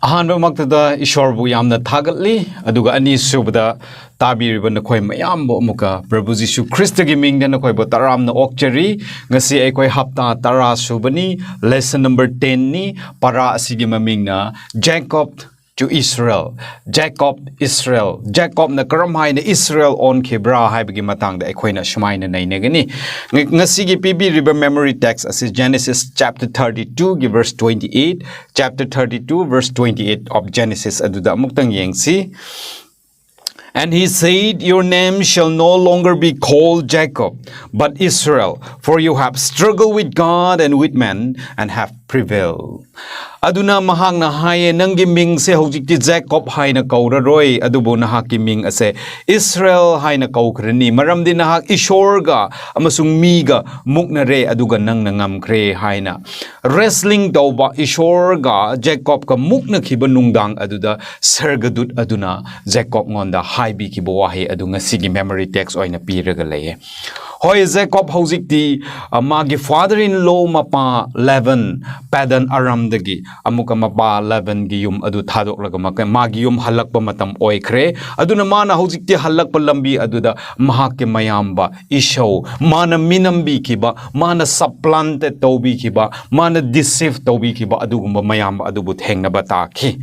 Ahanba maktada ishorbu yamna thagatli aduga ani subada tabiriba nakhoi mayam bo muka Prabhu Jisu Christ gi mingda nakhoi bo taramna okchari ngasi aikoi hapta tara subani lesson number 10 ni para asigi mamingna Jacob to Israel. Jacob Israel. Jacob na karamhay na Israel on kebra hay bagi matang da akoy na shumay na nainagani. Ngasigi PB River memory text as Genesis chapter 32 verse 28. Chapter 32 verse 28 of Genesis aduda muktang yengsi. And he said, your name shall no longer be called Jacob, but Israel, for you have struggled with God and with men, and have prevailed. Aduna mahang na haye nang giming se hojikti Jacob hay na kauraroy adubo na hakiming ase Israel hay na kaukrani maram din na hak ishorga amasung miga muknare aduga nang nangamkre hay na wrestling daw ba ishorga Jacob ka mukna kibanungdang aduda sergadut aduna Jacob ngonda hay bi kibawahe adunga sigi memory text oy na piraga leye hoy Jacob hojikti magi father-in-law mapa 11 padan aram dagi amuka mapa 11 gi yum adu thadok laga magi yum halakpa matam oikre aduna mana hojikti halakpa lambi aduda mahake mayamba ishow mana minambi kiba mana supplanter tobi kiba mana deceive tobi kiba adugumba mayamba adubu thengna bataki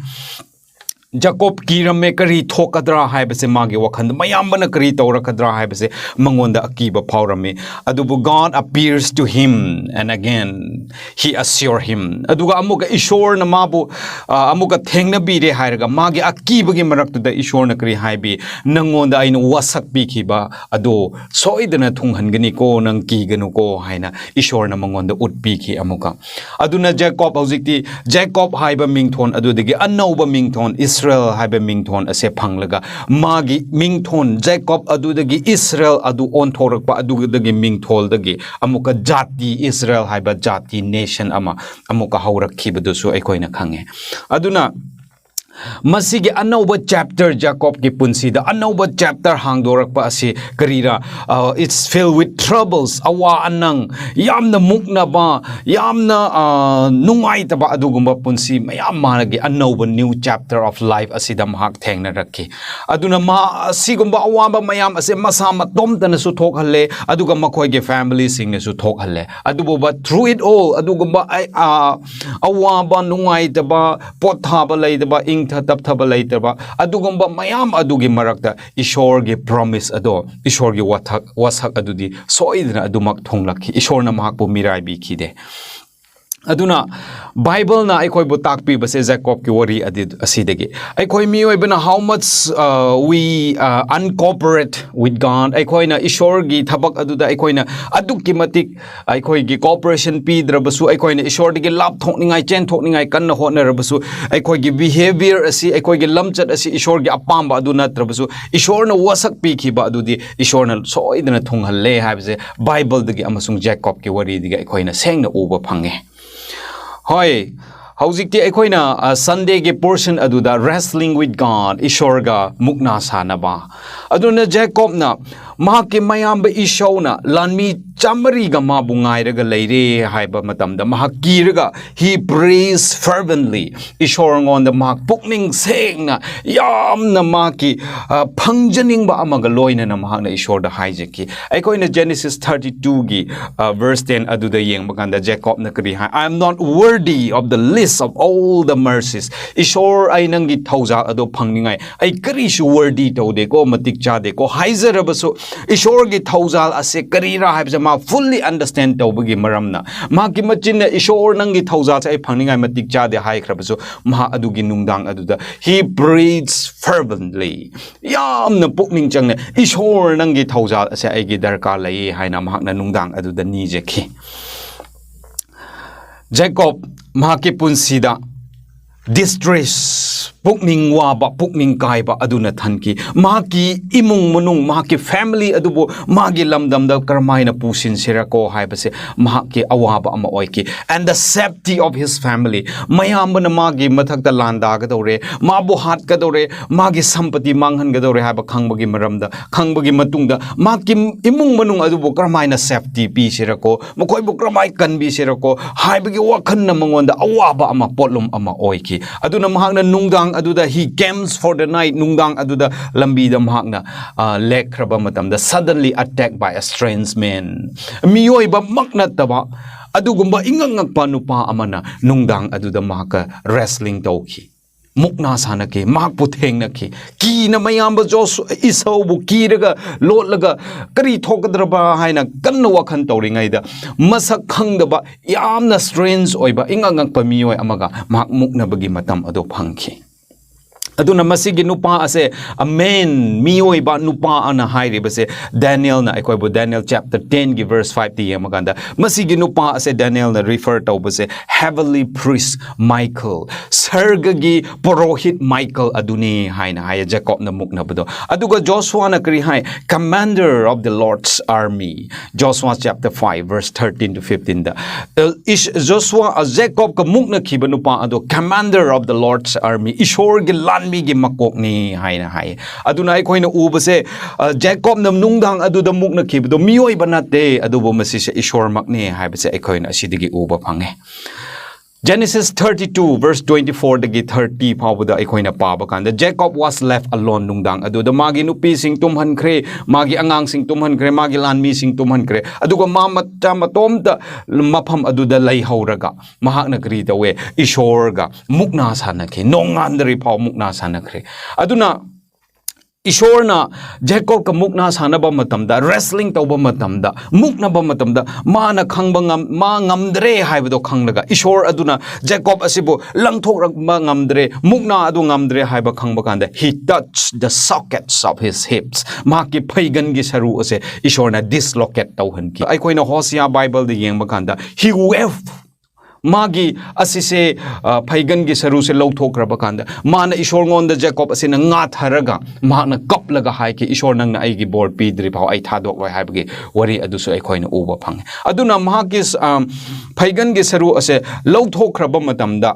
Jacob kirame kari thokadra haibase magi wakhand mayambana kari tawrakadra haibase mangonda akiba phawrame adubu God appears to him and again he assure him aduga amuga ishor na mabu amuga thengna bire hairaga magi akiba gi maraktuda ishor na kari haibi nangonda aina wasak bi khiba ado soidana thunghangani ko nang kiganu ko haina ishor na mangonda utpi khi amuga aduna Jacob hojikti Jacob haiba mingthon adudagi anauba mingthon Israel haiba mingthon ase phanglaga magi mingthon Jacob adudagi Israel adu on thorakpa adudagi mingthol dagi amuka jati Israel haiba jati nation ama amuka haurakhibadusu aikoina khange aduna masigi anauba chapter Jacob ki punsida anauba chapter hangdorakpa ase karira it's filled with troubles awa anang yamna mukna ba yamna nungai taba adugumba punsi mayam managi anauba new chapter of life asida mahak thengna rakhi aduna ma sigumba awamba mayam ase masa matom tana su thokhalle aduga makhoi ge family sing ne su thokhalle adubo but through it all adugumba awamba nungai taba pothaba leidaba tap thaba laitaba adugumba mayam adugi marakta ishor ge promise ado ishor ge wasak adudi soidna adumak thonglakhi ishor na mahakpu mirai bi khide aduna Bible na aikoi bu takpi base Jacob ki wari adid asidagi aikoi mioi bana how much we uncooperate with God aikoi na ishor gi thabak aduda aikoi na aduk ki matik aikoi gi cooperation pi drabasu aikoi na ishor gi lap thokningai chen thokningai kan na hotna rabasu aikoi gi behavior asi aikoi gi lamchat asi ishor gi apamba aduna trabasu ishor na wasak pi khiba adudi ishor na soidna thonghalle haibse Bible dagi amasung Jacob ki wari digi aikoi na sengna uba phange Hoy, howzikti aikoina Sunday ge portion aduda wrestling with God ishorga mukna sanaba aduna Jacob na mahake mayamba ishona lanmi chamari ga mabungai raga leire haiba matamda mahakiraga he prays fervently ishorngon da mak pukning sengna yamna maki phangjaning ba amaga loina na mahakna ishor da haijeki aikoina Genesis 32 gi verse 10 aduda yeng baganda Jacob na kri hai I am not worthy of the list of all the mercies ishor ai nangi thauja ado phangningai ai kari su worthy tode ko matik cha de ko haizarabasu ishor gi thaujal ase karira haibja ma fully understand tawbagi maramna ma ki machin ishor nangi thaujal sai phangningai matik cha de hai khrabasu ma adugi nungdang aduda he prays fervently yamna pukning changne ishor nangi thaujal ase aigi darka lai haina mahakna nungdang aduda ni jekhi Jacob mahaki punsida distress pukning waba pukning kaiba aduna thanki maki imung munung maki family adubo magi lamdamda karmaina pusin sirako haibase maki awaba ama oiki and the safety of his family mayambana magi mathakta landa gadore mabu hat gadore magi sampati manghan gadore haiba khangbagi maramda khangbagi matungda maki imung manung adubo karmaina safety pi sirako mokoi bu karmai kan bi sirako haibagi wakhan na mangonda awaba ama potlum ama oiki aduna mahakna nungdang aduda he camps for the night nungdang aduda lambi da mahakna lekraba matamda suddenly attacked by a strange man miyoi ba makna taba adugumba ingangakpa nupa amana nungdang aduda mahaka wrestling tawki mukna sanaki mak putheng naki ki na mayamba jos isau bu kiraga lotlaga kari thokdraba haina kanna wakhan tawringai da masak khangdaba yamna strange oiba ingangakpa miyoi amaga mak mukna bagi matam ado phangki aduna masigi nupa ase amen miyoi ba nupa ana hairi base Daniel na ekoi bu Daniel chapter 10 gi verse 5 ti yamaganda masigi nupa ase Daniel na refer to base heavenly priest Michael sargagi porohit Michael aduni haina haya Jacob na mukna bado aduga Joshua na kri hai commander of the Lord's army Joshua chapter 5 verse 13 to 15 da Joshua Jacob ka mukna khiba nupa ado commander of the Lord's army ishor gi migi makok ni haina hai aduna aikoina ubase Jacob nam nungdang aduda mukna khibdo miyoi banate adubo masise ishor makni haibase aikoina asidigi uba phange Genesis 32 verse 24 dagi 30 pawda aikoina paba kanda Jacob was left alone nungdang aduda magi nupi sing tumhan kre magi angang sing tumhan kre magi lanmi sing tumhan kre aduga mama matomda mafam aduda lai hauraga mahakna kri tawe ishorga mukna sanakhe nongandri paw mukna sanakre aduna Ishorna Jacob ka mukna sanaba matamda wrestling tawba matamda mukna ba matamda mana khangba ma ngamdre haibado khanglaga Ishor aduna Jacob asibo langthok ma ngamdre mukna adu ngamdre haiba khangba kanda he touched the sockets of his hips maki phaigan gi saru ase Ishorna dislocate tawhan ki ai koina Hosea Bible de yengba kanda he wept magi asise phaigan gi saru se lawthokraba kanda mana ishor ngonda Jacob asina nga tharaga mahna kaplaga haiki ishor nangna aigi bor pidri phaw ai thadok loi haibagi wari adusu ai khoina uba phang aduna mahakis phaigan gi saru ase lawthokraba matamda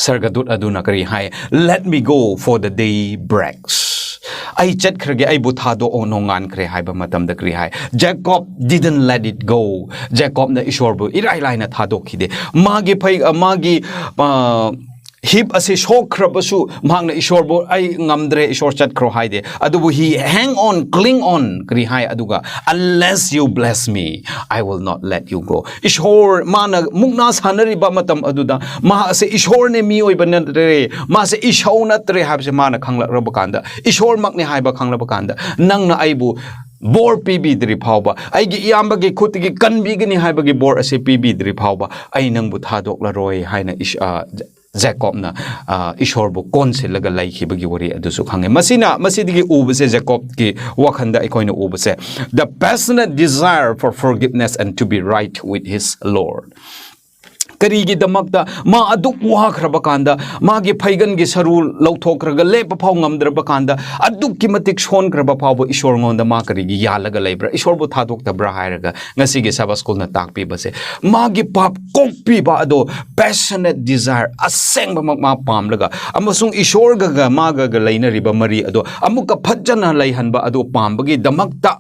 sargadut aduna kari hai let me go for the day breaks I chat krage I buthado onongan kre hai ba matam da kri hai Jacob didn't let it go Jacob na ishor bu irai lai na thado khide magi phai magi hip ase shokrabasu mangna ishor bo ai ngamdre ishor chat kro haide adubu he hang on cling on kri hai aduga unless you bless me I will not let you go ishor mana mukna sanari ba matam aduda ma ase ishor ne mi oi banatre ma se ishau na tre habse mana khangla robakanda ishor makne hai ba khangla bakanda nangna aibu bor pibi dri phawba aigi iyamba ge khutigi kanbi gni haibagi bor ase pibi dri phawba ai nangbu thadok la roi haina Jacob na ishor bu konse laga lai khibagi wari adusu khange masidigi ubase Jacob ki wakhanda ikoina ubase the passionate desire for forgiveness and to be right with his Lord karigi damakta ma aduk wa khraba kanda magi phaigan gi saru lawthokraga lepa phaw ngamdraba kanda aduk ki matik shon kraba phaw bo ishor ngonda ma karigi yalaga leibra ishor bo thadok tabra hairaga ngasi gi Sabbath school na takpi base magi pap kokpi ba ado passionate desire aseng ba ma pamlaga amasung ishor ga maga ga leinariba mari ado amuka phajana leihanba ado pambagi damakta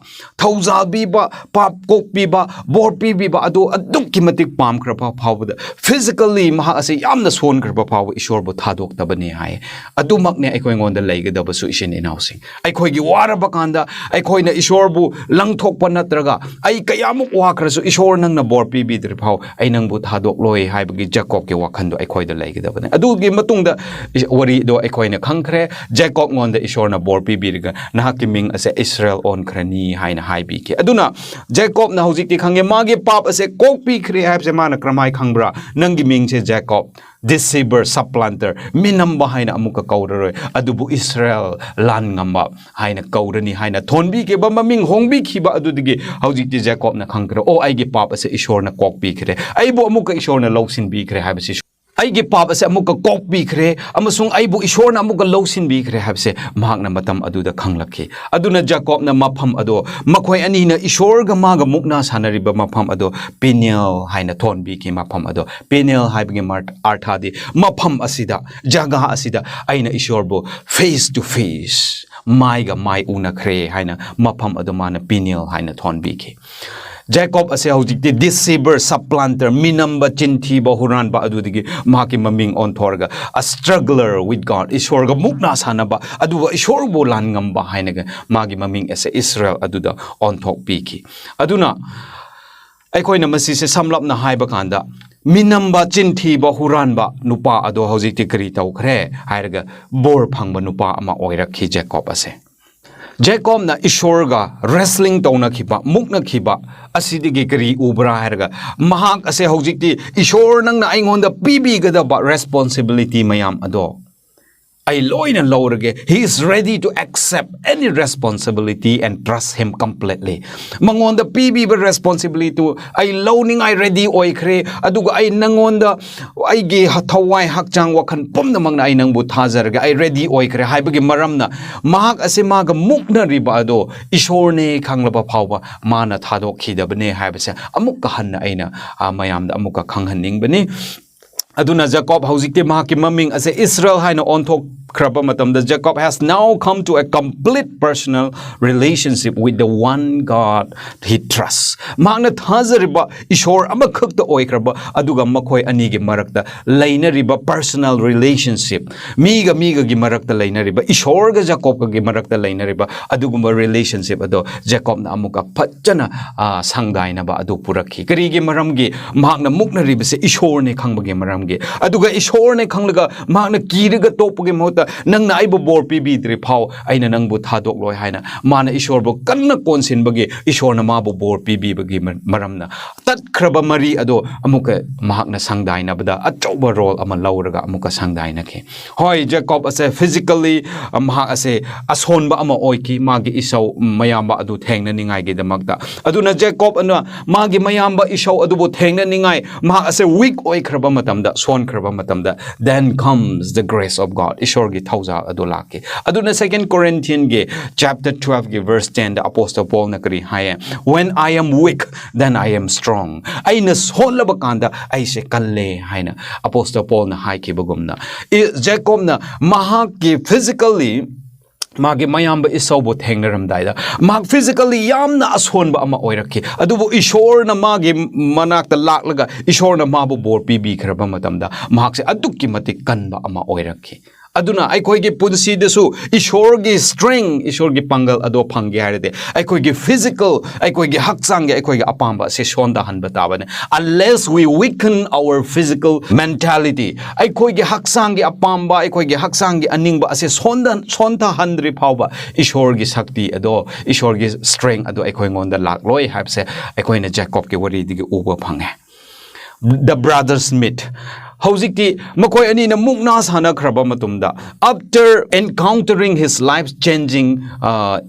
thauzabi ba pap kokpi ba borpi bi ba ado aduk ki matik pam kraba phaw physically maha ase yamna son kraba phaw ishor bo thadok tabani hai adumak ne aikoi ngonda leigada su isin inausing aikoi gi waraba kanda aikoi na ishor bu langthok pa natraga ai kayamuk wa krasu ishor nang na bor pi bi dri phaw ai nang bu thadok loi haibagi Jacob ke wakhan do aikoi da leigada bane adu gi matungda wari do aikoi na khangkhre Jacob ngonda ishor na bor pi bi riga na ki ming ase Israel on khrani haina haibi ke aduna Jacob na hojik ti khange magi pap ase kok pi khre haib se mana kramai khangbra nangi ming se Jacob deceiver supplanter minam bahaina amuka kauraroi adubu Israel lan ngamba haina kaurani haina thonbi ke bamba ming hongbi khiba adudigi hojik ti Jacob na khangkra o aigi pap ase ishor na kokpi khre aibo amuka ishor na lawsin bi khre haibasi ꯑꯩꯒꯤ ꯄꯥꯞ ꯑꯁꯦ ꯑꯃꯨꯛꯀ ꯀꯣꯛꯄꯤꯈ꯭ꯔꯦ ꯑꯃꯁꯨꯡ ꯑꯩꯕꯨ ꯏꯁꯣꯔꯅ ꯑꯃꯨꯛꯀ ꯂꯧꯁꯤꯟꯕꯤꯈ꯭ꯔꯦ ꯍꯥꯏꯕꯁꯦ ꯃꯍꯥꯛꯅ ꯃꯇꯝ ꯑꯗꯨꯗ ꯈꯪꯂꯛꯈꯤ ꯑꯗꯨꯅ ꯖꯥꯀꯣꯕꯅ ꯃꯐꯝ ꯑꯗꯣ ꯃꯈꯣꯏ ꯑꯅꯤꯅ ꯏꯁꯣꯔꯒ ꯃꯥꯒ ꯃꯨꯛꯅꯥ ꯁꯥꯟꯅꯔꯤꯕ ꯃꯐꯝ ꯑꯗꯣ ꯄꯦꯅꯤꯌꯦꯜ ꯍꯥꯏꯅ ꯊꯣꯟꯕꯤꯈꯤ ꯃꯐꯝ ꯑꯗꯣ ꯄꯦꯅꯤꯌꯦꯜ ꯍꯥꯏꯕꯒꯤ ꯑꯔꯊꯥꯗꯤ ꯃꯐꯝ ꯑꯁꯤꯗ ꯖꯒꯥ ꯑꯁꯤꯗ ꯑꯩꯅ ꯏꯁꯣꯔꯕꯨ ꯐꯦꯁ ꯇꯨ ꯐꯦꯁ ꯃꯥꯏꯒ ꯃꯥꯏ ꯎꯅꯈ꯭ꯔꯦ ꯍꯥꯏꯅ ꯃꯐꯝ ꯑꯗꯣ ꯃꯥꯅ ꯄꯦꯅꯤꯌꯦꯜ ꯍꯥꯏꯅ ꯊꯣꯟꯕꯤꯈꯤ Jacob ase hojikti deceiver supplanter minamba chinthi ba huranba adudigi mahaki maming onthorga a struggler with God ishorga mukna sanaba aduwa ishorbo langamba hainaga magi maming ase Israel aduda onthok piki aduna aikoina masise samlapna haiba kanda minamba chinthi ba huranba nupa ado hojikti kari tawkhre hairaga bor phangba nupa ama oirakhi Jacob ase Jacob na Ishorga wrestling tawna khiba mukna khiba asidigi kari ubra herga mahak ase hojikti Ishor nangna aingonda pibigadaba responsibility mayam ado I loina lorage he is ready to accept any responsibility and trust him completely mangonda pibiba responsibility to I loaning I ready oikre aduga I nangonda I ge hathawai hakchang wakhan pomna mangna I nangbu thazarga I ready oikre haibagi maramna mahak ase maga mukna riba ado ishorne khanglaba phawba mana thadok khidabane haibase amukka hanna aina mayamda amukka khanghanning bani Aduna Jacob hojikti mahaki maming ase Israel haina onthok kraba matamda Jacob has now come to a complete personal relationship with the one God he trusts. Magna thazariba ishor amakhakta oikraba aduga makhoi anigi marakta lainariba personal relationship. Miga gi marakta lainariba ishor ga Jacob ga gi marakta lainariba adugumba relationship ado Jacob na amuka phajana sangdaina ba adu purakhi. Karigi maramgi magna mukna ribase ishor ne khangbagi maram aduga ishorne khanglaga magna kiriga topge mota nangna aibu bor pibidri phau aina nangbu thadok loi haina mana ishorbu kanna konsinbage ishorna mabu bor pibibage maramna tat khraba mari ado amuka mahakna sangdaina bada achauba role ama lauraga amuka sangdaina ke hoi Jacob ase physically mahak ase ashonba ama oiki magi isau mayamba adu thengna ningai ge damakta aduna Jacob ana magi mayamba isau adubu thengna ningai mahak ase weak oi khraba matamda son kraba matamda then comes the grace of God ishor gi thauza adolake aduna 2 Corinthians ge chapter 12 ge verse 10 the apostle Paul na kari haye when I am weak then I am strong aina solaba kanda aise kalle haina apostle Paul na haike bagumna Jacob na mahak gi physically Magi mayamba isawbo thengnaramdaida mag physically yamna ashonba ama oirakhi adubu ishor na magi manakta laklaga ishor na mabu bor pibi khraba matamda mahakse adukki matik kanba ama oirakhi aduna aikoigi punsi desu ishorgi strength ishorgi pangal ado phangi haride aikoigi physical aikoigi hakchang ge aikoigi apamba se sonda hanba tabane unless we weaken our physical mentality aikoigi hakchang ge apamba aikoigi hakchang ge aningba ase sonda handri phawba ishorgi shakti ado ishorgi strength ado aikoi ngonda lakloi habse aikoina Jacob ge wari dige uba phange the brothers meet Hojikti makoi ani na mukna sana khraba matumda after encountering his life changing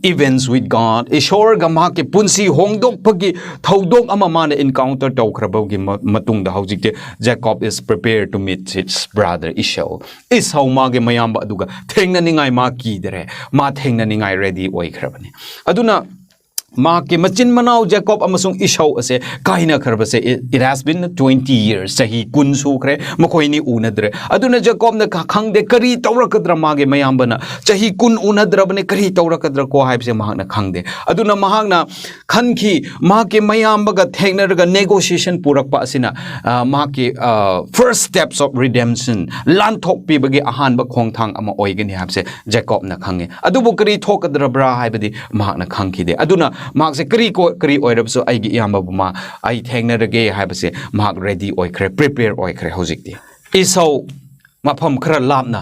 events with God ishor ga ma ke punsi hongdok phagi thodok ama mana encounter taw khraba gi matungda hojikti Jacob is prepared to meet his brother Esau ma ge mayamba aduga thengna ningai ma ki dere ma thengna ningai ready oi khrabani aduna Maki machin manau Jacob amasung Esau ase kaina kharbase it has been 20 years sahi kun sukre makoi ni unadre aduna Jacob na khangde kari tawrakadra mage mayambana sahi kun unadrabne kari tawrakadra ko haibse mahakna khangde aduna mahakna khanki maki mayambaga thengnaga negotiation purakpa asina maki first steps of redemption lanthok pibagi ahanba khongthang ama oigani habse Jacob na khange adubu kari thokadra bra haibadi mahakna khangkide aduna Mark se kari oirab so ai gi yamba buma ai thengna rage haibase mark ready oikre prepare oikre hojikti Esau mafam khara lapna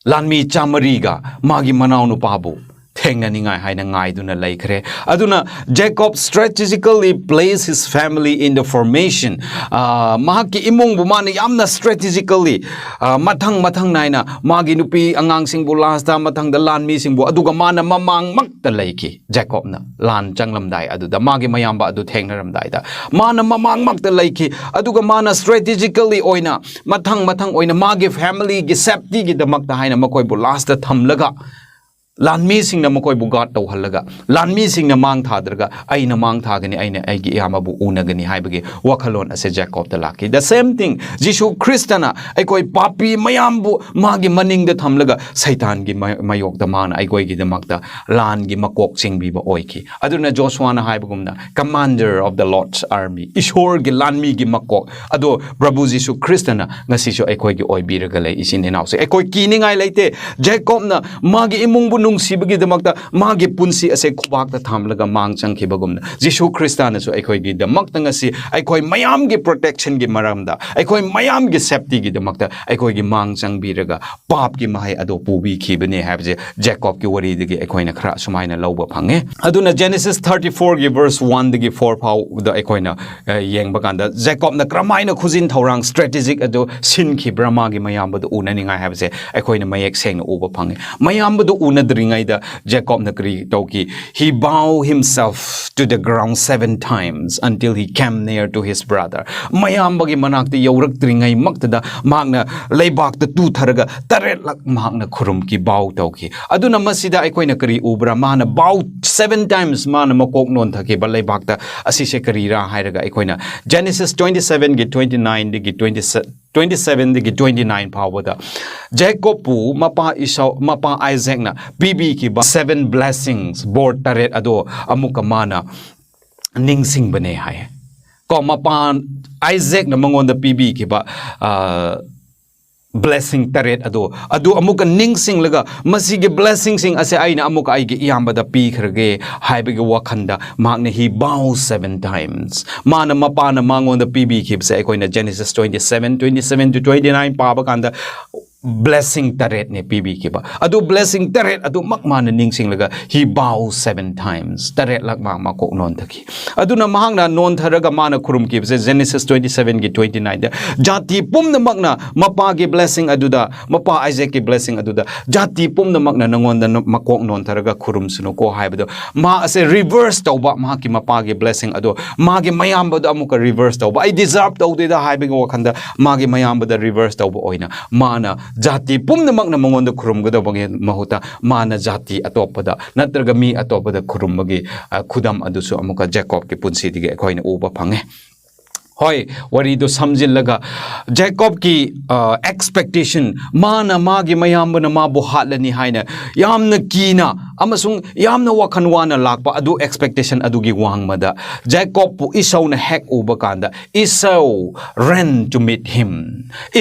lanmi chamariga magi manau nu pabu Thengnaningai haina ngaiduna laikre. Aduna Jacob strategically placed his family in the formation. Mahaki imong bumani yamna strategically mathang naina magi nupi angang singbu lasta mathang da lan mi singbu aduga mana mamang makta laiki Jacob na lan changlamdai aduda magi mayamba adu thengnaramdai da mana mamang makta laiki aduga mana strategically oina mathang oina magi family gi safety gi damakta haina makoi bu lasta thamlaga Lan mi sing na makoi bugat tau halaga. Lan mi sing na mang thadraga. Ay na mang thagani ay na ay gi yama bu unagani hay bagi wakalon ase Jacob the laki. The same thing. Jishu Kristana ay koi papi mayambu magi maning da thamlaga. Satan gi mayok da mana ay koi gi da makta lan gi makok sing biba oiki. Aduna Joshua na hay bagumna commander of the Lord's army. Ishor gi lan mi gi makok. Ado Prabhu Jishu Kristana ngasisyo ay koi gi oy biragale isin inaw. Ay koi kining ay laite Jacob na magi imong bu sibagi damakta magi punsi ase khubak ta thamlaga mang changkhibagumna Jishu Kristana so aikoi gi damakta ngasi aikoi mayam gi protection gi maramda aikoi mayam gi safety gi damakta aikoi gi mang changbiraga pap gi mahai ado pubi khibane habje Jacob gi wari digi aikoi na khra sumaina lawba phange aduna Genesis 34 gi verse 1 digi 4 pau da aikoi na yengba kanda Jacob na kramaina khujin thorang strategic ado sin khi brahma gi mayam badu unani ngai habje aikoi na mayek seng na uba phange mayam badu una Jacob nakri toki he bowed himself to the ground 7 times until he came near to his brother mayam bagi manakti yaurak tringai maktada magna leibak the tu tharaga taret lak magna khurum ki bow toki aduna masida aikoi nakri ubra mana bow 7 times mana makok non thaki ba leibak ta asise kari ra hairaga aikoi na Genesis 27 gi 29 gi 27 digi 29 power Jacob pu mapa Esau mapa Isaac na bibi ki ba 7 blessings board taret ado amuka mana ningsing bane hai ko mapa Isaac na mangon da bibi ki ba blessing taret ado amuka ningsing laga masige blessing sing ase aina amuka aigi iyamba da pi khrage haibege wakhanda magna he bow 7 times mana mapana mangon da pibi khibse akoina Genesis 27 to 29 paba kanda blessing taret ne pibi kiba adu blessing taret adu makmana ningsing laga he bow 7 times taret lak ma ko non thaki aduna mahangna non tharaga mana khurum kibse Genesis 27 gi 29 jati pumna makna mapa gi blessing aduda mapa Isaac gi blessing aduda jati pumna makna nangon da makok non tharaga khurum suno ko haibado ma ase reverse tawba ma ki mapa gi blessing adu ma gi mayam badu amuka reverse tawba I deserve tawde da haibega wakhanda ma gi mayam badu reverse tawba oina mana jati pumnamak na mangonda khurumgada bangi mahuta mana jati atopada natraga mi atopada khurumagi khudam adusu amuka Jacob ki punsi dige khoina uba phange Hoi, wari do samjil laga Jacob ki expectation mana magi mayamba na mabuhatlani haina yamna kina amasung yamna wakhanwana lakpa adu expectation adu gi wangmada Jacob pu Esau na hek uba kanda Esau ran to meet him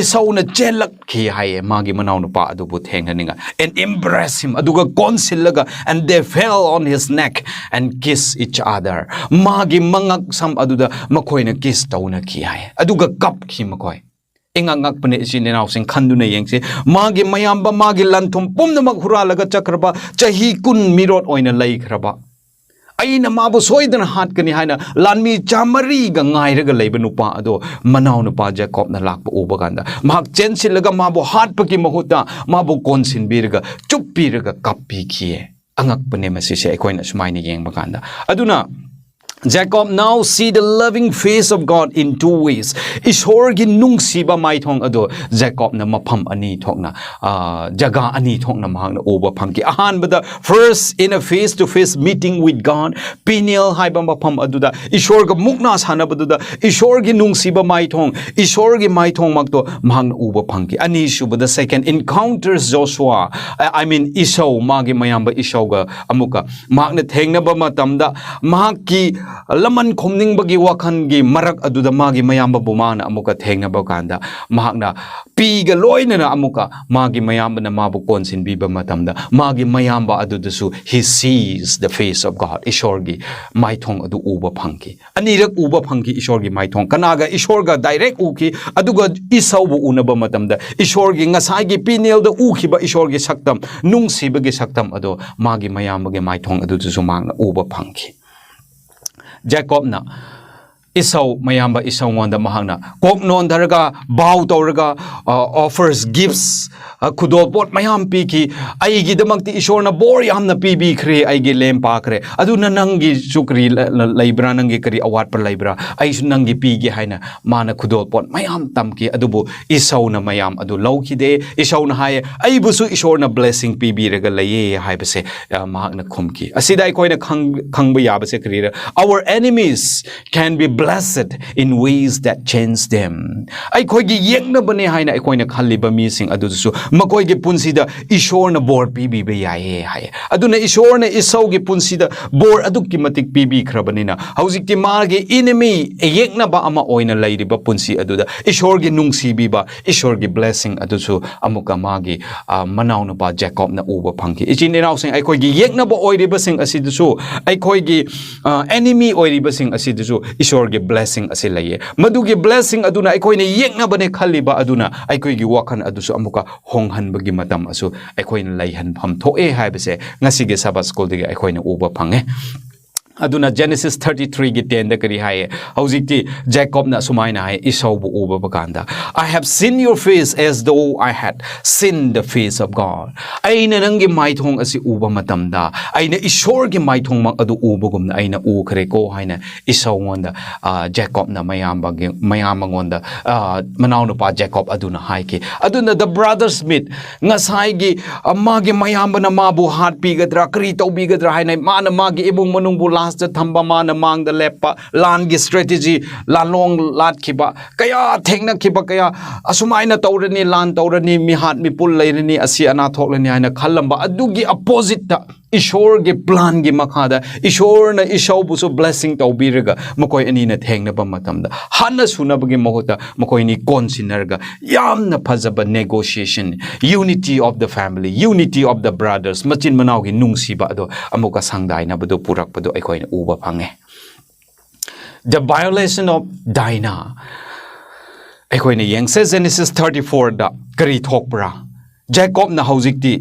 Esau na chelak ki haye magi manaw na pa adu bu thenghaninga and embrace him aduga konsil laga and they fell on his neck and kiss each other magi mangak sam aduda makoy na kiss taw na kiyay aduga kap ki makoy ingangak pane sininaw sing khanduna yengse magi mayamba magi lanthum pumna maghuralaga chakraba chahi kun mirot oina lai khraba aina mabu soidana hat kani haina lanmi chamari ga ngairaga leiba nupa ado manaw nupa Jacob na lakpa ubaganda mak chensilaga mabu hat paki mahuta mabu konsin birga chuppiraga kappi kiye angak pane masise akoina sumaina yengbakanda aduna Jacob now see the loving face of God in 2 ways. Ishor gi nungsiba mai thong ado Jacob na mapham ani thokna jaga ani thokna mahang na oba phangki ahan bada first in a face to face meeting with God Peniel haiba mapham aduda Ishor ga mukna sana baduda Ishor gi nungsiba mai thong Ishor gi mai thong makto mahang na oba phangki ani shubada second encounters Joshua I mean Esau magi mayamba Esau ga amuka magna thengna ba matamda mahaki laman khomning bagi wakhan gi marak aduda magi mayamba bumana amuka thengna bakanda mahakna piga loina na amuka magi mayamba na mabu konsin biba matamda magi mayamba adudasu he sees the face of God ishorgi maithong adu uba phangki anirak uba phangki ishorgi maithong kanaga ishorga direct uki aduga isaubu unaba matamda ishorgi ngasai gi pinel da ukhiba ishorgi saktam nungsibagi saktam ado magi mayamba gi maithong adudasu magna uba phangki Jacob na Isau mayamba isau wanda mahangna kok non daraga bow tawraga offers gifts kudol pot mayam piki aigi damakti ishor na bor yamna pibi khre aigi lem pa khre aduna nangi sukri laibra nangi kari awat par laibra ai nangi pigi haina mana kudol pot mayam tamki adubu isau na mayam adu lauki de isau na haye ai busu ishor na blessing pibi rega laye haibase mahangna khumki asida koina khangba yabase kri our enemies can be blessed in ways that change them. Ay koi gi yekna bane haina ay koi na khaliba mi sing adu su makoi gi punsida ishor na bor pibi be yae hai aduna ishor na isau gi punsida bor adu ki matik pibi khrabanina hauzik ti mar gi enemy yekna ba ama oina lairiba punsi adu da ishor gi nungsi bi ba ishor gi blessing adu su amuka magi manaw na ba Jacob na uba phangki ichin inaw sing ay koi gi yekna ba oiriba sing asidu su ay koi gi enemy oiriba sing asidu su ishor gi blessing asilaye madugi blessing aduna aikoi ne yekna bane khaliba aduna aikoi gi wakhan adusu amuka honghan bagi matam asu aikoi ne laihan pham thoe haibase ngasi ge Sabbath school dige aikoi ne uba phange aduna Genesis 33 gi 10 da kari haye haujikti Jacob na sumaina haye isau bu uba bakanda I have seen your face as though I had seen the face of God aina nangi maithong asi uba matamda aina ishor gi maithong mak adu uba gumna aina u khre ko haina isau ngonda Jacob na mayamba gi mayama ngonda manaw no pa Jacob aduna haike aduna the brothers meet ngasai gi magi mayamba na mabu hat pi gadra kri tau bi gadra haina mana magi ibung manung bu the thamba mana mang the lepa lan gi strategy lalong lat khiba kaya thengna khiba kaya asumaina tawrani lan tawrani mi hat mi pul leirani asi ana thoklani haina khallamba adugi opposite ta ishor ge plan gi makhada ishor na ishau bu so blessing tawbiraga makoi ani na thengna ba matamda hanna sunabagi mahota makoi ni consinerga yamna phajaba negotiation unity of the family unity of the brothers machin manaw gi nungsi ba ado amuka sangdai na bado purak bado aikoi uba phange the violation of Dinah aikoi ne yang says Genesis 34 da kari thokbra Jacob na haujikti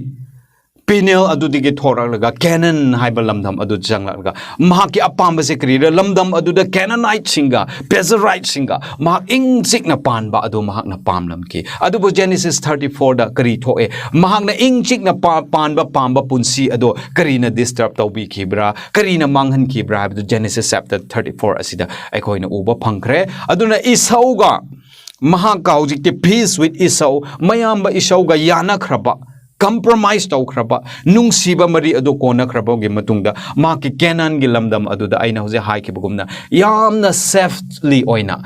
Pinel adu dige thorak laga Canaan haiba lamdam adu janglaga mahaki apamba se krira lamdam adu da Canaanite singa Pezerite singa mahak ing sikna pan ba adu mahak na pamlam ki adu bo Genesis 34 da kari thoe mahak na ing sikna pan ba pamba punsi adu kari na disturb tawbi kibra kari na manghan kibra adu Genesis chapter 34 asida aikoi na uba phangkre adu na Esauga mahak ka hujikte peace with Esau mayamba Esauga yana khraba compromise tau khraba nungsiba mari adu kona khraba ge matungda ma ki Canaan gi lamdam adu da aina hoje hai ki bugumna yamna safely oina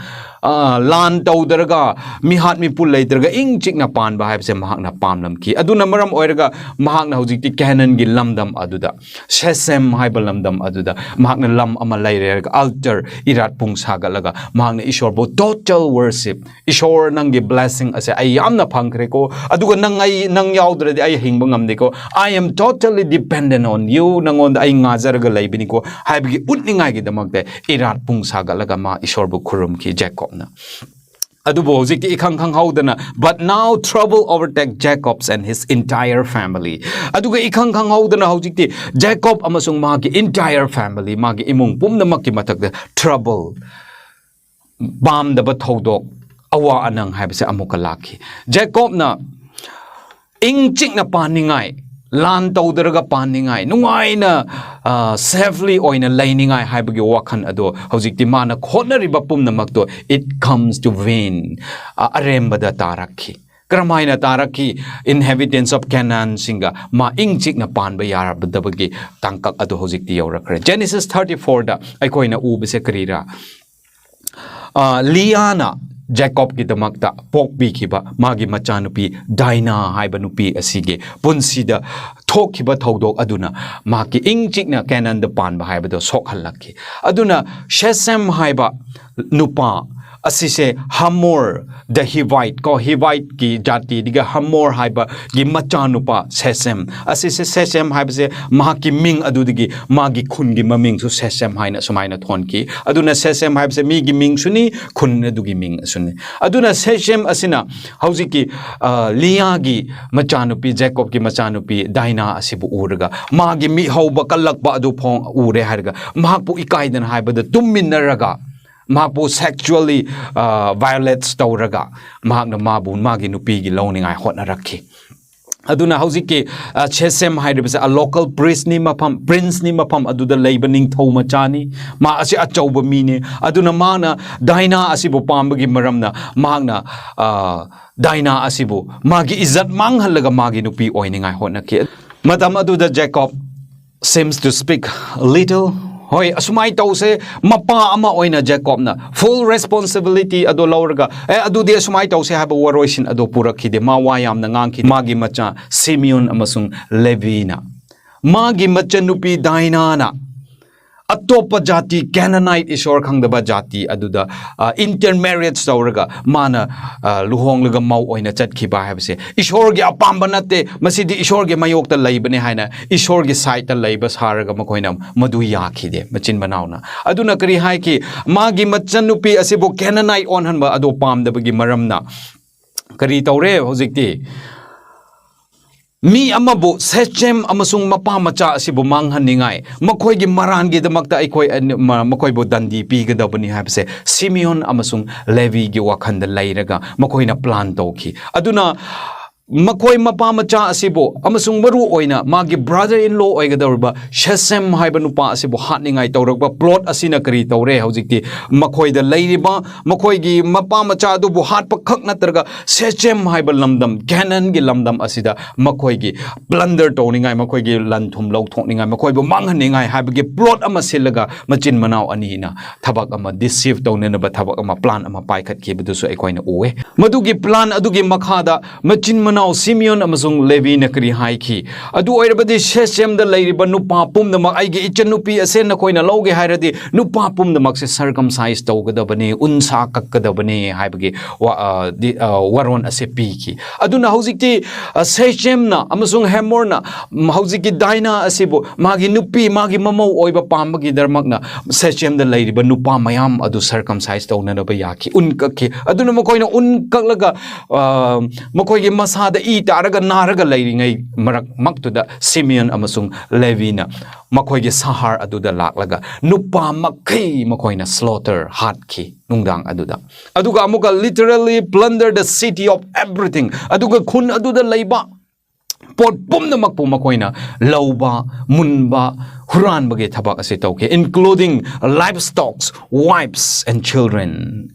lan tau daraga mi hat mi pul lai daraga ing chikna pan ba haibse mahak na pamlam ki aduna maram oiraga mahak na hojikti Canaan gi lamdam adu da Shechem haiba lamdam adu da mahak na lam ama lai rega altar irat pung saga laga mahak na ishor bo total worship ishor nang gi blessing ase ay yamna phangkre ko aduga nang ai nang yaudre I hingba ngamde ko I am totally dependent on you nangon ai ngajarga laibini ko haibgi utningai gi damakte irat pung saga laga ma ishor bu khurum ki Jacob na adubo hojikti ikhang khang haudana but now trouble overtake Jacob's and his entire family aduga ikhang khang haudana hojikti Jacob amasung magi entire family magi imung pumnamak ki matakda trouble bam da ba thodok awa anang haibse amuka lakhi Jacob na ing chik na paningai lan tawdaraga paningai nungai na safely oina lainingai haibagi wakhan ado hojikti mana khonariba pumnamak to it comes to vain arembada tarakhi kramaina tarakhi inhabitants of Canaan singa ma ing chik na panba yarabadabagi tangkak ado hojikti yawrakre Genesis 34 da aikoina ubise krira Liana Jacob ki damakta pokpi kiba magi machanupi Daina haiba nupi asige punsida thokhiba thodok aduna maki ingchikna Canaan da panba haiba do sokhalakki aduna Shesem haiba nupa asise Hamor the Hivite ko Hivite ki jati diga Hamor haiba gi machanupa Shesem asise Shesem haiba se mahaki ming adudigi magi khun gi maming su Shesem haina sumaina thonki aduna Shesem haiba se mi gi ming suni khun adugi ming suni aduna Shesem asina hauziki Leah gi machanupi Jacob gi machanupi Daina asibu urga magi mi hauba kalakba adu phong ure harga mahakpu ikaidan haiba da tumminaraga Mabu sexually violates tauraga magna mabu magi nupi gi loningai hotnarakhi aduna hauziki Shesem hairibase a local priest ni mapam prince ni mapam aduda leibaning thomachani ma asi achauba mini aduna mana Daina asibu pambagi maramna magna Daina asibu magi izzat manghalaga magi nupi oiningai hotnaki matam aduda Jacob seems to speak little Hoi asumai tause mapa ama oina Jacob na full responsibility ado lauraga adu de asumai tause haba waroisin ado purakide ma wayam na ngangki magi macha Simeon amasung Levi na magi macha nupi Daina na Atopa jati Canaanite ishor khangdaba jati aduda intermarriage tauraga mana luhong laga mau oina chatkhiba habse ishor gi apamba nate masidi ishor gi mayokta leibane haina ishor gi site ta leiba saraga makoina madu yakhide machin banauna aduna kari hai ki magi machanupi asibo Canaanite on hanba ado pamdaba gi maramna kari taure hojikti Mi amabu Shechem amasung mapa macha asibu manghaningai makoi gi maran gi damakta aikoi makoi bo dandi pi ga dabani habse Simeon amasung Levi gi wakhanda lairaga makoi na plan tawki aduna makoi mapa macha asibo amasung maru oina magi brother in law oigadorba Shesem haiba nupa asibo hatningai tawrakba plot asina kari tawre hojikti makoi da lairiba makoi gi mapa macha adubu hatpa khak natraga Shechem haiba lamdam Canaan gi lamdam asida makoi gi plunder tawningai makoi gi lanthum lauthokningai makoi bo manghaningai haiba gi plot ama silaga machin manau anina thabak ama deceive tawnena ba thabak ama plan ama paikhat ki budusu ekoina uwe madugi plan adugi makhada machin manau Simeon amasung Levi nakri haiki adu oirabadi Shesem da leiriba nupa pumnamak aigi ichanupi asen na koina loge hairadi nupa pumnamak se circumcise tawgadabani unsa kakkadabani haibagi waron ase piki aduna hojikti Shesem na amasung Hamor na hojiki Daina asibo magi nupi magi mamau oiba pambagi darmakna Shesem da leiriba nupa mayam adu circumcise tawnanaba yaki unkakki aduna makoina unkaklaga makoigi masa da I taraga naraga leiringai marak maktuda Simeon amasung Levi na makoigi sahar aduda laklaga nupa makai makoina slaughter hatki nungdang aduda aduga amuka literally plunder the city of everything aduga khun aduda leiba pot pumna makpu makoina lauba munba huran bagi thabak ase tawke including livestock wives and children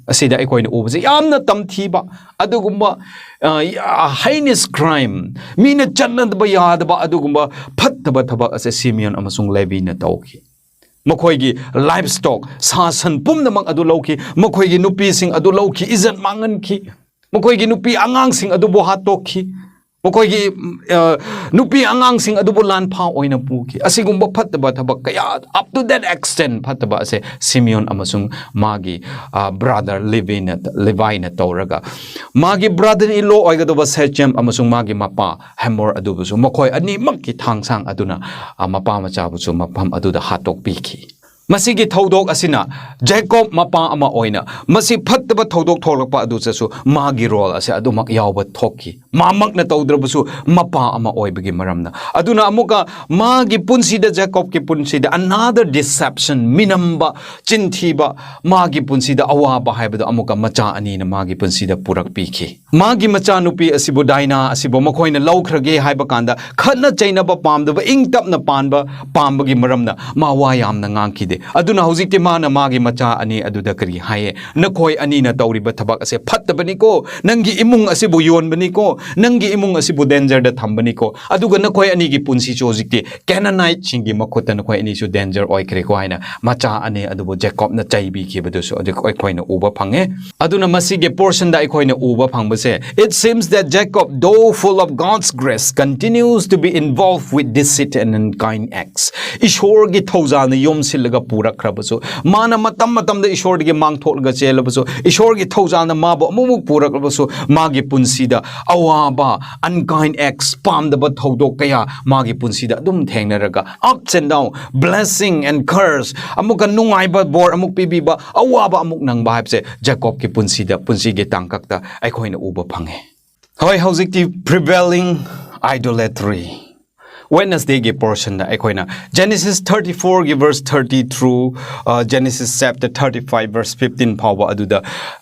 asida ekoina ubase yamna tamthiba adugumba heinous crime mina channadba yadaba adugumba phattaba thabak ase Simeon amasung Levi na tawki makoigi livestock sasan pumna mak adu lauki makoigi nupi sing adu lauki izat mangan ki makoigi nupi angang sing adu bo hatokki makoigi nupi angang sing adubo lan pha oina puki asigumba phattaba thabak kaya up to that extent phattaba ase Simeon amasung magi brother Levi na tawraga magi brother in law oigadoba Shechem amasung magi mapa Hamor adubusu makoi ani makki thangsang aduna mapa machabusu mapam aduda hatok piki Masigi thodok asina Jacob mapa ama oina masi phattaba thodok tholakpa adu chasu magi role ase adumak yawba thokki mamak na tawdrabusu mapa ama oibagi maramna aduna amuka magi punsida Jacob ki punsida another deception minamba chinthiba magi punsida awaba haibada amuka macha ani na magi punsida purak piki magi macha nupi asibu Daina asibu makoina laukrage haiba kanda khanna chainaba pamdaba ingtapna panba pambagi maramna mawa yamna ngangkide ki aduna hojikti mana magi macha ani aduda kari haye nakhoi ani na tawriba thabak ase phattabani ko nangi imung asibu yonbani ko nangi imung asibu danger da thambani ko aduga nakhoi ani gi punsi chu hojikti Canaanite chingi makhota nakhoi ani chu danger oikre ko haina macha ani adubu Jacob na chaibi ki badu so adu koi na uba phange aduna masige portion da koi na uba phangbase it seems that Jacob though full of God's grace continues to be involved with deceit and unkind acts ishor gi thauza na yom silaga pura khrabasu mana matam matam da ishor gi mang tholga chelabasu ishor gi thauza na ma bo amuk pura khrabasu magi punsida awaba unkind acts pam da ba thodok kaya magi punsida dum thengnaraga ups and down blessing and curse amuka nungai ba bor amuk pibi ba awaba amuk nang ba habse Jacob ki punsida punsi ge tangkakta ai khoina uba phange hoi hojikti prevailing idolatry Wednesday ge portion da ekoina Genesis 34 ge verse 30 through Genesis chapter 35 verse 15 phawa aduda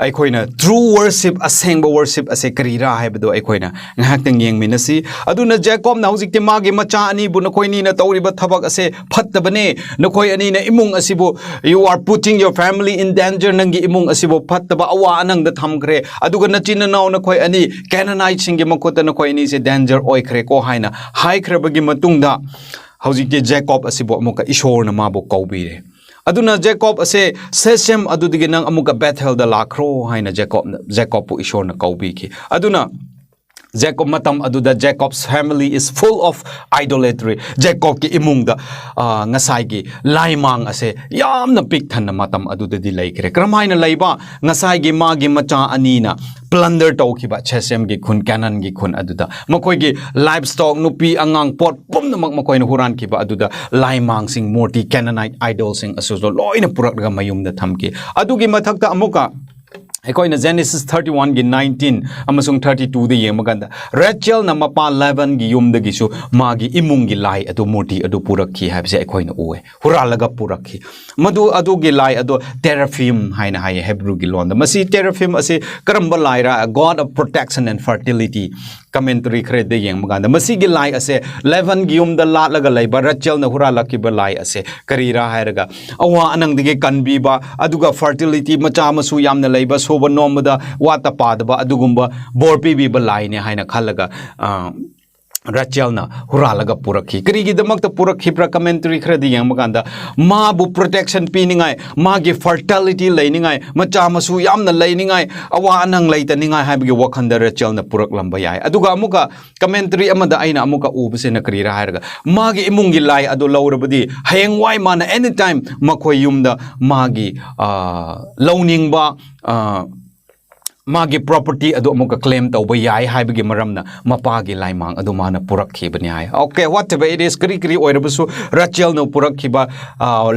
ekoina true worship asengba worship ase karira haibado ekoina nghaktang yengminasi aduna Jacob na hojikte mage macha ani bu nakoini na tawriba thabak ase phattabane nakoi ani na imung asibu you are putting your family in danger nangi imung asibu phattaba awa anang da thamkre aduga nachina naw nakoi ani Canaanite singe makota nakoi ani se danger oikre ko haina haikrabagi tungda hojikti Jacob asibo amuka ishor na mabo kaubire aduna Jacob ase sesem adudigi nang amuka Bethel da lakro haina Jacob pu ishor na kaubiki aduna Jacob matam aduda Jacob's family is full of idolatry Jacob ki imungda ngasai gi laimang ase yamna pik than matam aduda di laikre kramaina laiba ngasai gi magi macha anina plunder tawkiba chesem gi khun Canaan gi khun aduda makoi gi livestock nupi angang pot pumna makoi na huran kiba aduda laimang sing morti Canaanite idols sing asulo loina purak daga mayum da thamki adugi mathakta amuka ekoina Genesis 31 gi 19 amasung 32 de yemaganda Rachel na mapa 11 gi yum de gisu magi imung gi lai adu murti adu purakhi habse ekoina uwe huralaga purakhi madu adu gi lai adu teraphim haina haye Hebrew gi londa masi teraphim ase karamba laira a god of protection and fertility commentary khre de yemaganda masi gi lai ase 11 gi yum da lat laga lai ba Rachel na huralaki ba lai ase karira hairaga awa anang dige kanbiba aduga fertility macha masu yamna laiba soba nomada wata padaba adugumba borpi bi balai ne haina khalaga Rachel na huralaga purakhi karigi damakta purakhi pra commentary khradi yamaganda ma bu protection piningai magi fertility leiningai macha masu yamna leiningai awa anang leitaningai haibgi wakhanda Rachel na purak lamba yai aduga amuka commentary amada aina amuka ubse na karira hairga magi imungi lai adu laurabadi hayengwai mana anytime makhoi yumda magi launingba magi property adu amuka claim tawba yai haibagi maramna mapagi laimang adu mana purakhiba nyai okay whatever it is kri kri oirabusu Rachel no purakhiba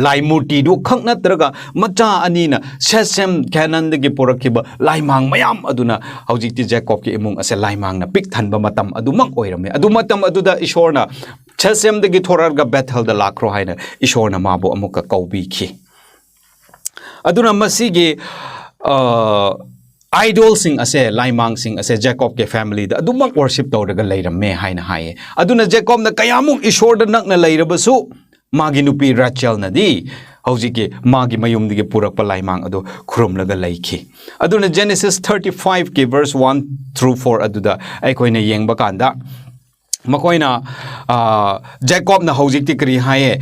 laimurti du khangna traga macha anina Shechem Canaan de gi purakhiba laimang mayam aduna hojikti Jacob ki imung ase laimang na pik thanba matam adu mak oirame adu matam aduda ishorna Shechem de gi thorarga Bethel da lakro haina ishorna mabu amuka kaubi khi aduna masigi idol sing ase laimang sing ase Jacob ke family da adumak worship tawraga leirame haina haye aduna Jacob na kayamuk ishor da nakna leirabasu magi nupi Rachel na di hojiki magi mayum dige purakpa laimang adu khrum laga leikhi aduna Genesis 35 ke verse 1 through 4 aduda aikoina yengba kanda makoina Jacob na hojikti kri haye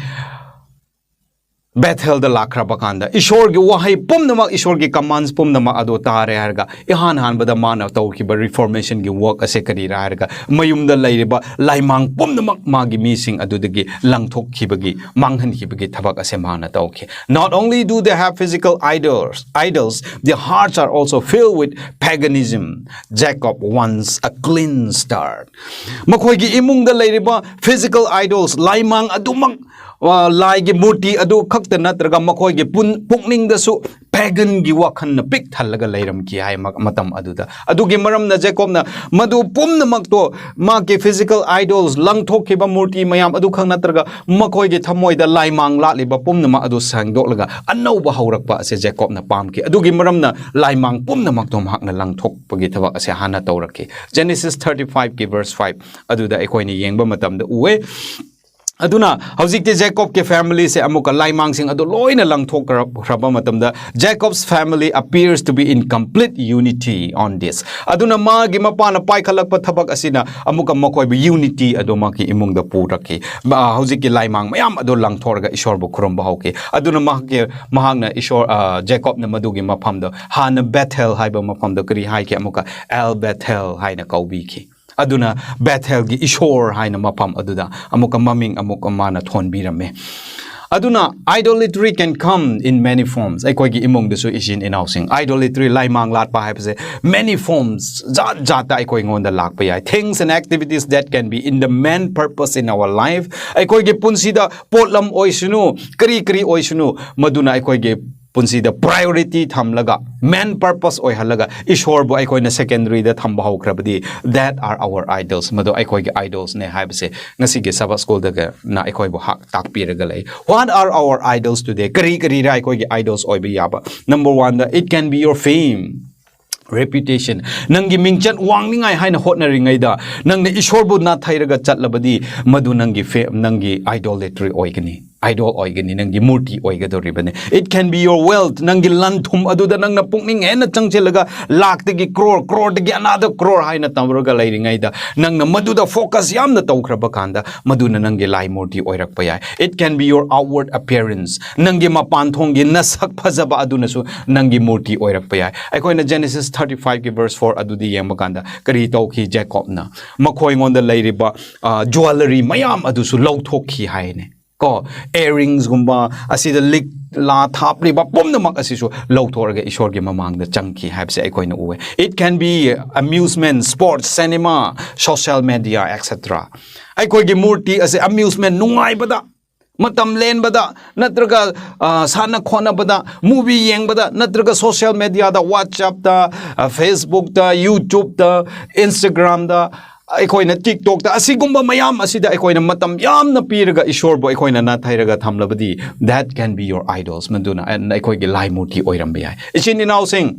Bethel da lakra bakanda ishor gi wahai pumnamak ishor gi commands pumnamak ado tare harga ihan han bada mana taw ki ba reformation gi work ase kari harga mayum da lairiba laimang pumnamak magi missing adu dagi langthok khibagi manghan khibagi thabak ase mana taw ki not only do they have physical idols their hearts are also filled with paganism Jacob wants a clean start makhoi gi imung da lairiba physical idols laimang adumak lai gi murti adu khakta natraga makhoi gi pukning da su pagan gi wakhan na pik thalaga leiram ki hai matam aduda adugi maram na Jacob na madu pumna makto ma ke physical idols langthok ke ba murti mayam adu khang natraga makhoi gi thamoi da laimang la liba pumna ma adu sangdok laga anau ba haurak pa se Jacob na pam ki adugi maram na laimang pumna makto mak na langthok pagi thawak ase hana tawrak ki Genesis 35 ki verse 5 aduda ekoi ni yengba matam da uwe aduna hojikte Jacob ke family se amuka laimang sing adu loina langthok kraba matamda Jacob's family appears to be in complete unity on this aduna ma gi mapana pai khalak pa thabak asina amuka makoi bi unity adu ma ki imung da puraki hojikki laimang mayam adu langthor ga ishor bu khrum ba hoke aduna ma ke mahangna ishor Jacob na madugi mafam da han Bethel haiba mafam da kri hai ke amuka El Bethel haina kaubi ki aduna Bethel gi ishor haina mapam aduda amuka maming amuka mana thonbirame aduna idolatry can come in many forms aikoi gi imong desu isin inausing idolatry laimang lat pa haipse many forms jat jata aikoi ngonda lakpa yai things and activities that can be in the main purpose in our life aikoi gi punsida potlam oisunu kri kri oisunu maduna aikoi gi punsi the priority thamlaga main purpose oi halaga ishor bo aikoi na secondary da thamba haukrabadi that are our idols mado aikoi ge idols ne haibse ngasi ge Sabbath school da na aikoi bo hak tak piraga lai what are our idols today kari kari ra aikoi ge idols oi bi yaba number 1 it can be your fame reputation nangi mingchan wangningai haina hotnaringai da nangna ishor bu na thairaga chatlabadi madu nangi fame nangi idolatry oigani idol oigani nangi murti oigadoribane it can be your wealth nangi lanthum aduda nangna pungning hena changchelaga laktagi crore dagi another crore haina tamroga lairingai da nangna maduda focus yamna tawkraba kanda maduna nangi lai murti oirakpa yai it can be your outward appearance nangi mapan thongi nasak phajaba aduna su nangi murti oirakpa yai aikoina Genesis 35 ki verse 4 adudi yengba kanda kari tawki Jacob na makhoi ngonda lairiba jewelry mayam adusu lawthokhi haine ko earrings gumba asida lik la thapli ba pomna mak asisu lawthorga ishor ge mamang da changki habse aikoina uwe it can be amusement sports cinema social media etc aikoi ge murti ase amusement nungai bada matam len bada natraga sana khona bada movie yeng bada natraga social media da WhatsApp da Facebook da YouTube da Instagram da aikoina TikTok da asigumba mayam asida aikoina matam yamna piraga ishor bo aikoina na thairaga thamlabadi that can be your idols manduna and aikoigi lai murti oirambe yai ichin inaw sing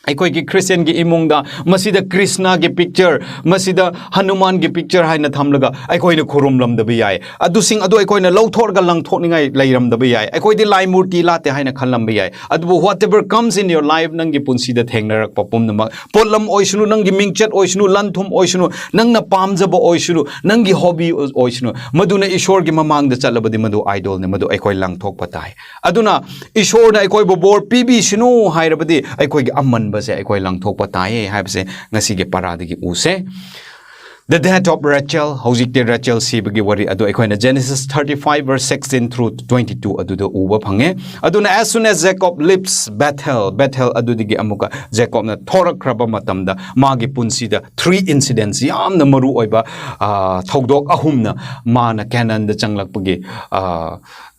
aikoi ki Christian gi imungda masida Krishna gi picture masida Hanuman gi picture haina thamlaga aikoi na khurumlam da biyai adu sing adu aikoi na lawthor ga langthok ningai leiram da biyai aikoi di lai murti late haina khalam biyai adu whatever comes in your life nangi punsida thengnarak papum na potlam oisunu nangi mingchat oisunu lanthum oisunu nangna pamjaba oisunu nangi hobby oisunu maduna ishor gi mamang da chalabadi madu idol ne madu aikoi langthok patai aduna ishor na aikoi bo bor pibi sinu hairabadi aikoi gi amman base aikoi langthok patai haibse ngasi ge paradagi use the death of Rachel hojik de Rachel sibagi wari adu aikoina Genesis 35 verse 16 through 22 adu do uba phange aduna as soon as Jacob leaves Bethel adu digi amuka Jacob na thorak kraba matamda magi punsi da 3 incidents yamna maru oiba thodok ahumna mana Canaan da changlakpagi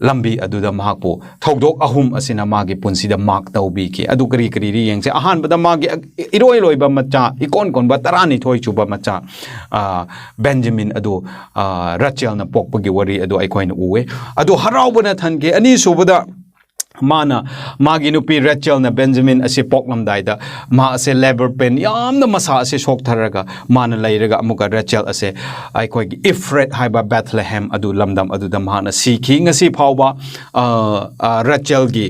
lambi adu da mahakpo thodok ahum asina magi punsi da mak taubi ki adu kari kari ri yengse ahan bada magi iroi loiba macha ikon kon ba tarani thoi chuba macha Benjamin adu Rachel na pokpagi wari adu aikoina uwe adu haraubana thange ani subada mana magi nupi Rachel na Benjamin ase poklamdai da ma ase labor pain yamna masa ase sok tharaga mana lairaga amuka Rachel ase aikoi Ifret haiba Bethlehem adu lamdam adu da mana sikhi ngasi phawba Rachel gi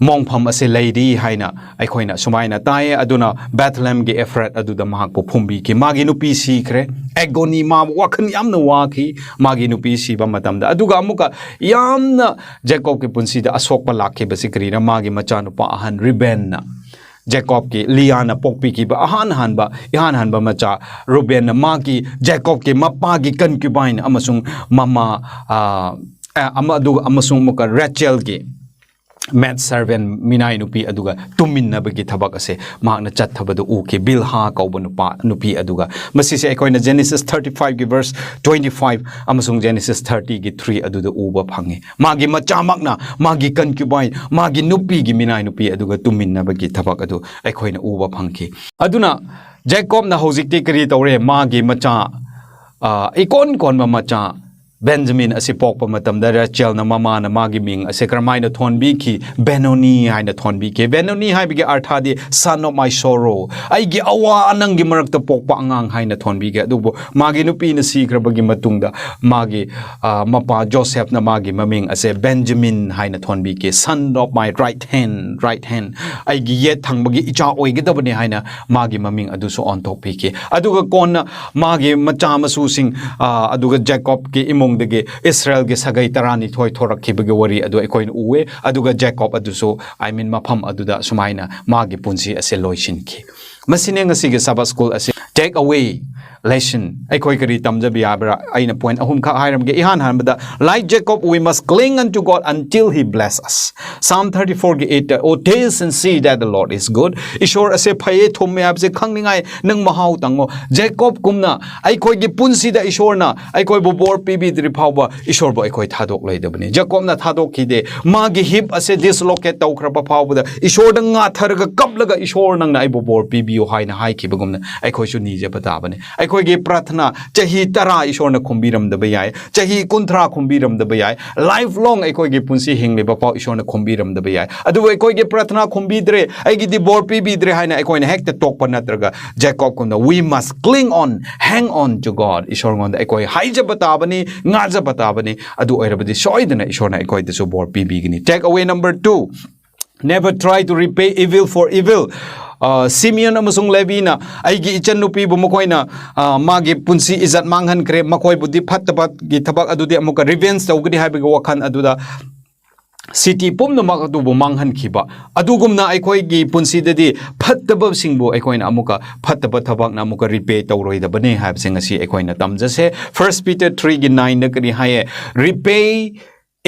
mongpham ase lady haina aikoina sumaina tae aduna Bethlehem ge Efrat aduda mahak po phumbi ki magi nupi sikre agony ma wakhan yamna waki magi nupi si ba matamda aduga amuka yamna Jacob ke punsi da asok pa lakhe basikri na magi macha nupa ahan Reuben na Jacob ki Liana pokpi ki ba ahan han ba macha Reuben na magi Jacob ke mapa gi concubine amasung mama amadu amasung muka Rachel ki maid servant minai nupi aduga tuminna bagi thabak ase makna chat thabadu uke Bilha kauba nupi aduga masi se akoina Genesis 35 gi verse 25 amasung Genesis 30 gi 3 aduda uba phange magi macha makna magi concubine magi nupi gi minai nupi aduga tuminna bagi thabak adu akoina uba phangki aduna Jacob na hojikti kari tawre magi macha ikon kon ma macha Benjamin asi pokpa matamda Rachel na mama na magi ming ase karamai na thonbi ki Benoni hai na thonbi ke Benoni hai bigi artha di son of my sorrow ai gi awa anang gi marakta pokpa angang hai na thonbi ke adubo magi nupi na sikrabagi matungda magi mapa Joseph na magi maming ase Benjamin hai na thonbi ke son of my right hand ai gi yet thangbagi icha oi gi dabani hai na magi maming adu so on top ke aduga kon magi macha masu sing aduga Jacob ke dege Israel ge sagai tarani thoi thorak khibage wari adu ekoin uwe aduga Jacob adu so I mean mafam aduda sumaina magi punsi ase loishin ki masine ngasi ge Sabbath school ase take away lesson ekoi kari tamja biabra aina point ahum kha hairam ge ihan hanbada like Jacob we must cling unto God until he bless us Psalm 34 ge 8 oh taste and see that the Lord is good ishor ase phaye thomme abse khangningai nang mahau tango Jacob kumna ekoi ge punsi da ishor na ekoi bo bor pibi tri phawba ishor bo ekoi thadok leidabani Jacob na thadok ki de magi hip ase dislocate taw khra pa phawba ishor da nga tharga kaplaga ishor nang na ibo bor pibi haina hai ki bagumna ekoi chu ni je bata bane ekoi ge prathna chahi tara ishor na khumbiram da bayai chahi kunthra khumbiram da bayai lifelong ekoi ge punsi hingle ba pa ishor na khumbiram da bayai adu ekoi ge prathna khumbidre aigi di bor pibidre haina ekoi na hekta tok panatraga Jacob kumna we must cling on hang on to God ishor ngon da ekoi haija bata bani ngaja bata bani adu oirabadi soidana ishor na ekoi de so bor pibigini take away number 2 never try to repay evil for evil Simeon amasung Levi na aigi ichan nupi bu makoina magi punsi izat manghan kre makoi budi phattabat gi thabak adudi amuka revenge tawgdi haibe wakhan aduda city pumna mak adu bu manghan khiba adugumna aikoi gi punsi dadi phattaba singbo aikoina amuka phattaba thabak na amuka repay tawroi da bane haib sing asi aikoina tamjase 1 Peter 3 gi 9 na kari haye repay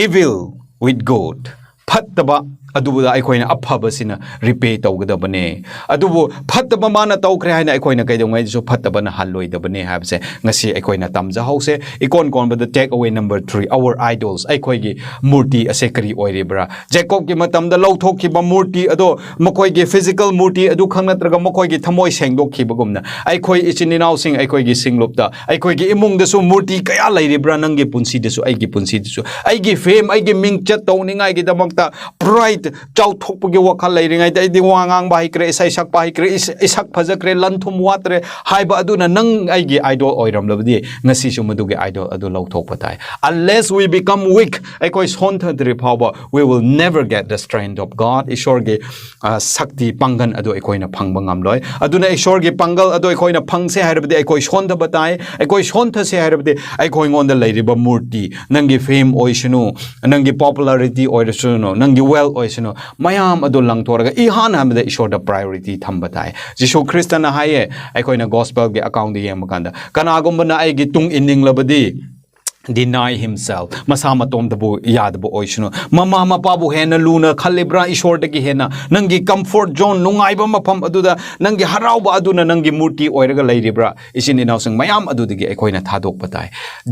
evil with good phattaba adubuda aikoina aphaba sina repay tawgdabane adubu phattaba mana tawkhre haina aikoina kaidongai so phattaba na halloi dabane habse ngasi aikoina tamja hause ikon kon bada take away number 3 our idols aikoigi murti asekari oiribra Jacob ki matamda lawthokki ba murti ado makoigi physical murti adu khangnatraga makoigi thamoi sengdokki bagumna aikoi ichininaw sing aikoigi singlopta aikoigi imung da so murti kaya lairibra nangi punsi da so aigi punsi da so aigi fame aigi mingchat tawningai gi damakta pride Chau thokpagi wakhal leiringai dai di wangang bai kre isai sak bai kre isak phajakre lanthum watre haiba aduna nang aigi idol oiram labdi ngasi su maduge idol adu lauthok patai unless we become weak aikoi sontha dri phawa we will never get the strength of God ishorge sakti pangan adu aikoina phangba ngamloi aduna ishorge pangal adu aikoina phangse hairabdi aikoi sontha batai aikoi sontha se hairabdi aikoi ngonda leiriba murti nangi fame oisunu nangi popularity oirasuno nangi well no mayam adu langtoraga ihan hamda ishor da priority thambatai Jisu Christ na haye aikoina gospel ge account de yemakanda kanagumba na ai gi tung inning labadi deny himself masama tom dabu yadbu oishno mama mapabu hena luna khalibra ishor dagi hena nangi comfort zone nungaiba mafam aduda nangi harauba aduna nangi murti oiraga leiribra isin inausing mayam adudagi ekoina thadok patai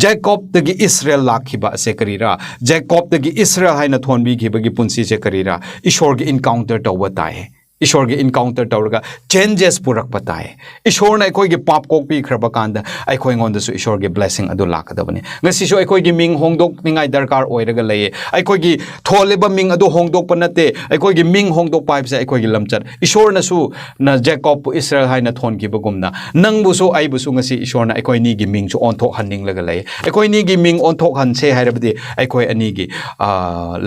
Jacob dagi Israel lakhiba se karira Jacob dagi Israel haina thonbi khibagi punsi se karira ishor ge encounter tawba tai ishor ge encounter tawraga changes purak patai ishor na ekoi ge pap kok pi khraba kanda aikoi ngonda su ishor ge blessing adu lakadabani ngasi su ekoi ge ming hongdok ningai darkar oiraga leye aikoi ge tholeba ming adu hongdok panate aikoi ge ming hongdok pipe se aikoi ge lamchat ishor na su na Jacob Israel haina thon ki bagumna nang bu su ai bu su ngasi ishor na aikoi ni ge ming su onthok hanning laga leye aikoi ni ge ming onthok han se hairabdi aikoi ani ge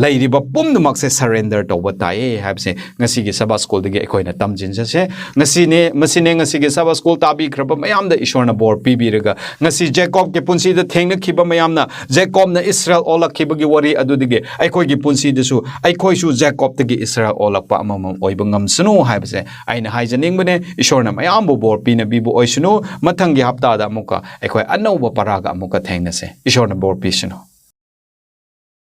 leiriba pumnumak se surrender tawba tai habse ngasi ge Sabbath school dege ekoina tamjin jase ngasine masine ngasige Sabbath school tabi khraba mayam da ishorna bor pibiraga ngasi Jacob ke punsi da thengna khiba mayam na Jacob na Israel olak khibagi wari adudige aikoi gi punsi da su aikoi su Jacob tagi Israel olak pa amam oiba ngamsunu haibase aina haijaning bane ishorna mayam bo bor pina bibu oisunu mathangi hapta da muka aikoi anauba paraga muka thengna se ishorna bor pisunu